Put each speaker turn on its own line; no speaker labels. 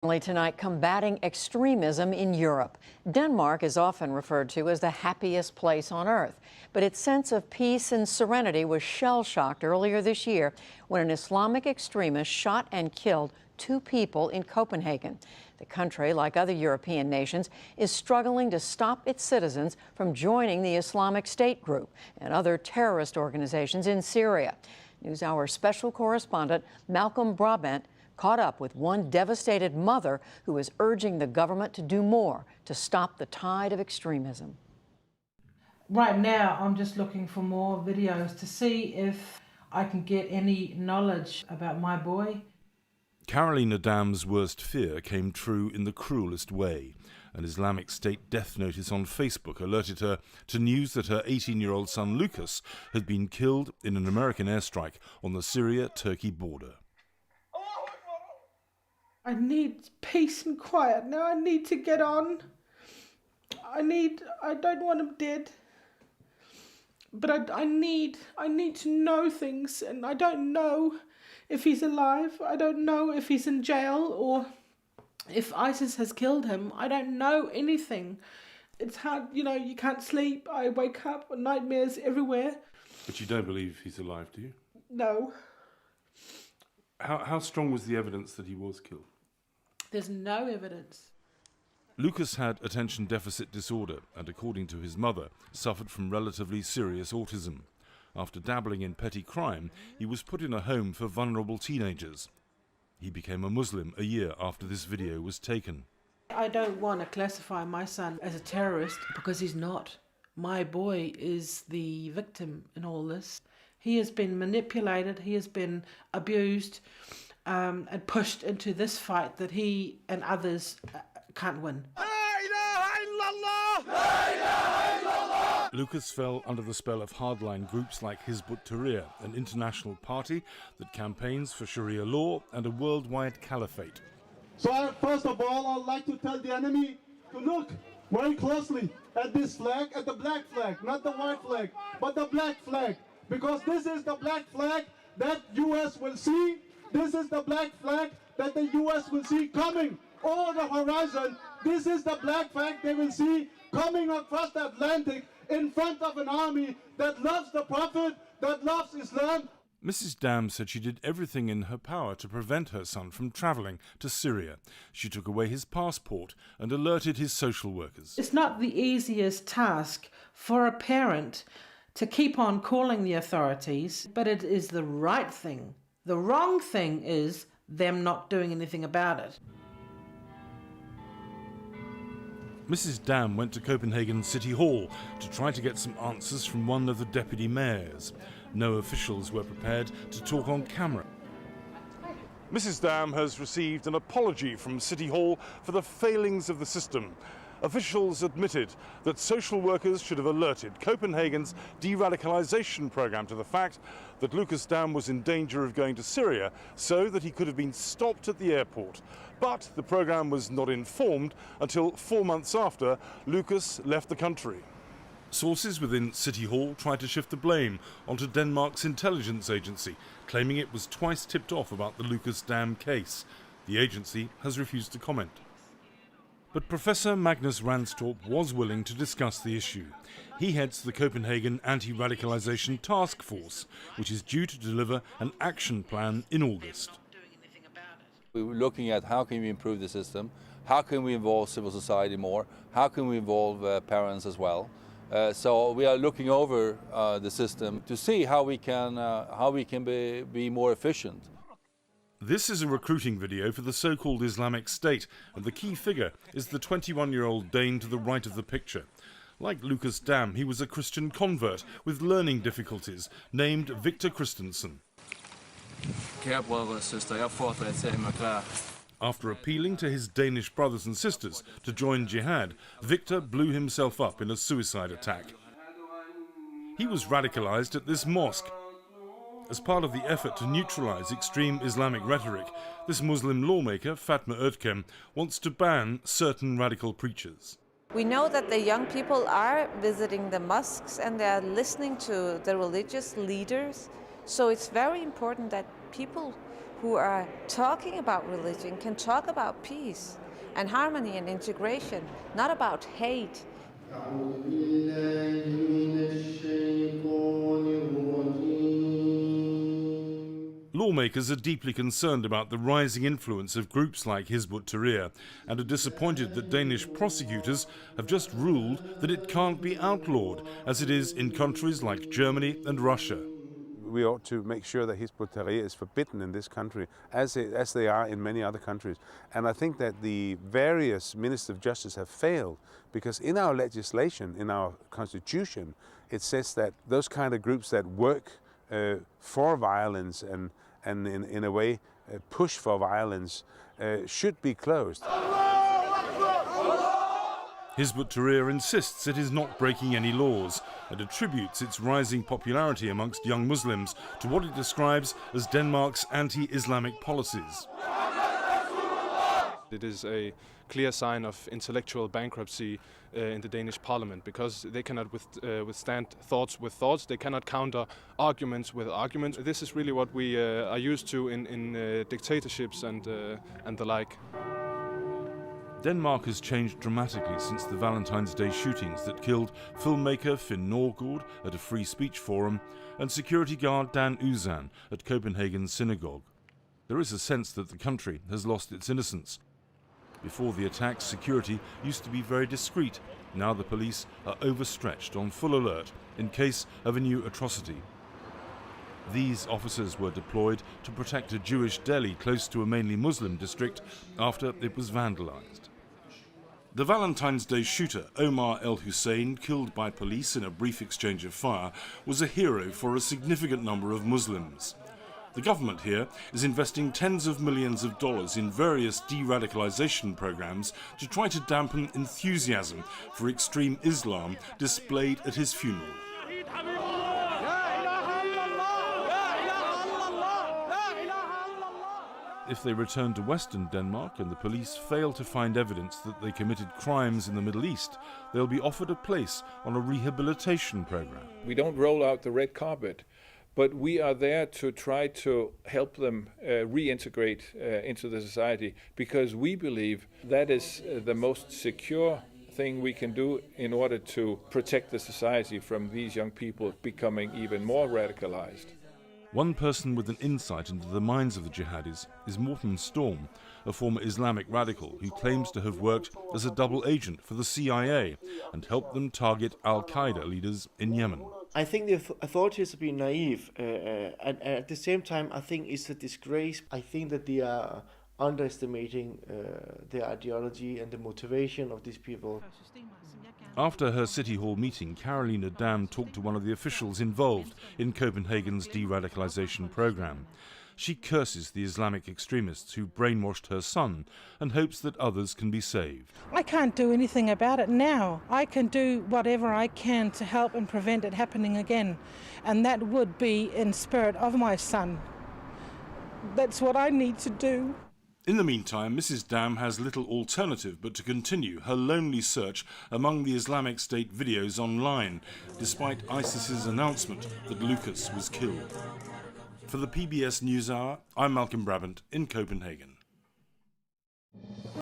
Tonight, combating extremism in Europe. Denmark is often referred to as the happiest place on earth, but its sense of peace and serenity was shell-shocked earlier this year when an Islamic extremist shot and killed 2 people in Copenhagen. The country, like other European nations, is struggling to stop its citizens from joining the Islamic State group and other terrorist organizations in Syria. NewsHour special correspondent Malcolm Brabant caught up with one devastated mother who is urging the government to do more to stop the tide of extremism.
Right now, I'm just looking for more videos to see if I can get any knowledge about my boy.
Carolina Dam's worst fear came true in the cruelest way. An Islamic State death notice on Facebook alerted her to news that her 18-year-old son Lucas had been killed in an American airstrike on the Syria-Turkey border.
I need peace and quiet. Now I need to get on. I don't want him dead. But I need to know things, and I don't know if he's alive. I don't know if he's in jail or if ISIS has killed him. I don't know anything. It's hard, you can't sleep. I wake up with nightmares everywhere.
But you don't believe he's alive, do you?
No.
How strong was the evidence that he was killed?
There's no evidence.
Lucas had attention deficit disorder and, according to his mother, suffered from relatively serious autism. After dabbling in petty crime, he was put in a home for vulnerable teenagers. He became a Muslim a year after this video was taken.
I don't want to classify my son as a terrorist because he's not. My boy is the victim in all this. He has been manipulated, he has been abused, and pushed into this fight that he and others can't win.
Lucas fell under the spell of hardline groups like Hizb ut-Tahrir, an international party that campaigns for Sharia law and a worldwide caliphate.
So first of all, I'd like to tell the enemy to look very closely at this flag, at the black flag, not the white flag, but the black flag. Because this is the black flag that U.S. will see. This is the black flag that the U.S. will see coming over the horizon. This is the black flag they will see coming across the Atlantic in front of an army that loves the Prophet, that loves Islam.
Mrs. Dam said she did everything in her power to prevent her son from travelling to Syria. She took away his passport and alerted his social workers.
It's not the easiest task for a parent to keep on calling the authorities, but it is the right thing. The wrong thing is them not doing anything about it.
Mrs. Dam went to Copenhagen City Hall to try to get some answers from one of the deputy mayors. No officials were prepared to talk on camera. Mrs. Dam has received an apology from City Hall for the failings of the system. Officials admitted that social workers should have alerted Copenhagen's de-radicalization program to the fact that Lucas Dam was in danger of going to Syria so that he could have been stopped at the airport. But the program was not informed until 4 months after Lucas left the country. Sources within City Hall tried to shift the blame onto Denmark's intelligence agency, claiming it was twice tipped off about the Lucas Dam case. The agency has refused to comment. But Professor Magnus Ranstorp was willing to discuss the issue. He heads the Copenhagen Anti-Radicalization Task Force, which is due to deliver an action plan in August.
We were looking at how can we improve the system, how can we involve civil society more, how can we involve parents as well. So we are looking over the system to see how we can be more efficient.
This is a recruiting video for the so-called Islamic State, and the key figure is the 21-year-old Dane to the right of the picture. Like Lucas Dam, he was a Christian convert with learning difficulties, named Victor Christensen. After appealing to his Danish brothers and sisters to join jihad, Victor blew himself up in a suicide attack. He was radicalized at this mosque. As part of the effort to neutralize extreme Islamic rhetoric, this Muslim lawmaker, Fatma Özkem, wants to ban certain radical preachers.
We know that the young people are visiting the mosques and they are listening to the religious leaders. So it's very important that people who are talking about religion can talk about peace and harmony and integration, not about hate.
Lawmakers are deeply concerned about the rising influence of groups like Hizb ut-Tahrir and are disappointed that Danish prosecutors have just ruled that it can't be outlawed, as it is in countries like Germany and Russia.
We ought to make sure that Hizb ut-Tahrir is forbidden in this country, as they are in many other countries. And I think that the various ministers of justice have failed, because in our legislation, in our constitution, it says that those kind of groups that work for violence and in a way push for violence should be closed.
Hizb ut-Tahrir insists it is not breaking any laws and attributes its rising popularity amongst young Muslims to what it describes as Denmark's anti-Islamic policies.
It is a clear sign of intellectual bankruptcy in the Danish parliament, because they cannot withstand thoughts with thoughts, they cannot counter arguments with arguments. This is really what we are used to in dictatorships and the like.
Denmark has changed dramatically since the Valentine's Day shootings that killed filmmaker Finn Nørgaard at a free speech forum and security guard Dan Uzan at Copenhagen's synagogue. There is a sense that the country has lost its innocence. Before the attacks, security used to be very discreet. Now the police are overstretched, on full alert in case of a new atrocity. These officers were deployed to protect a Jewish deli close to a mainly Muslim district after it was vandalized. The Valentine's Day shooter, Omar El-Hussein, killed by police in a brief exchange of fire, was a hero for a significant number of Muslims. The government here is investing tens of millions of dollars in various de-radicalization programs to try to dampen enthusiasm for extreme Islam displayed at his funeral. If they return to Western Denmark and the police fail to find evidence that they committed crimes in the Middle East, they'll be offered a place on a rehabilitation program.
We don't roll out the red carpet, but we are there to try to help them reintegrate into the society, because we believe that is the most secure thing we can do in order to protect the society from these young people becoming even more radicalized.
One person with an insight into the minds of the jihadis is Morten Storm, a former Islamic radical who claims to have worked as a double agent for the CIA and helped them target al-Qaeda leaders in Yemen.
I think the authorities have been naive, and at the same time I think it's a disgrace. I think that they are underestimating the ideology and the motivation of these people.
After her City Hall meeting, Carolina Dam talked to one of the officials involved in Copenhagen's de-radicalization program. She curses the Islamic extremists who brainwashed her son and hopes that others can be saved.
I can't do anything about it now. I can do whatever I can to help and prevent it happening again. And that would be in spirit of my son. That's what I need to do.
In the meantime, Mrs. Dam has little alternative but to continue her lonely search among the Islamic State videos online, despite ISIS's announcement that Lucas was killed. For the PBS NewsHour, I'm Malcolm Brabant in Copenhagen.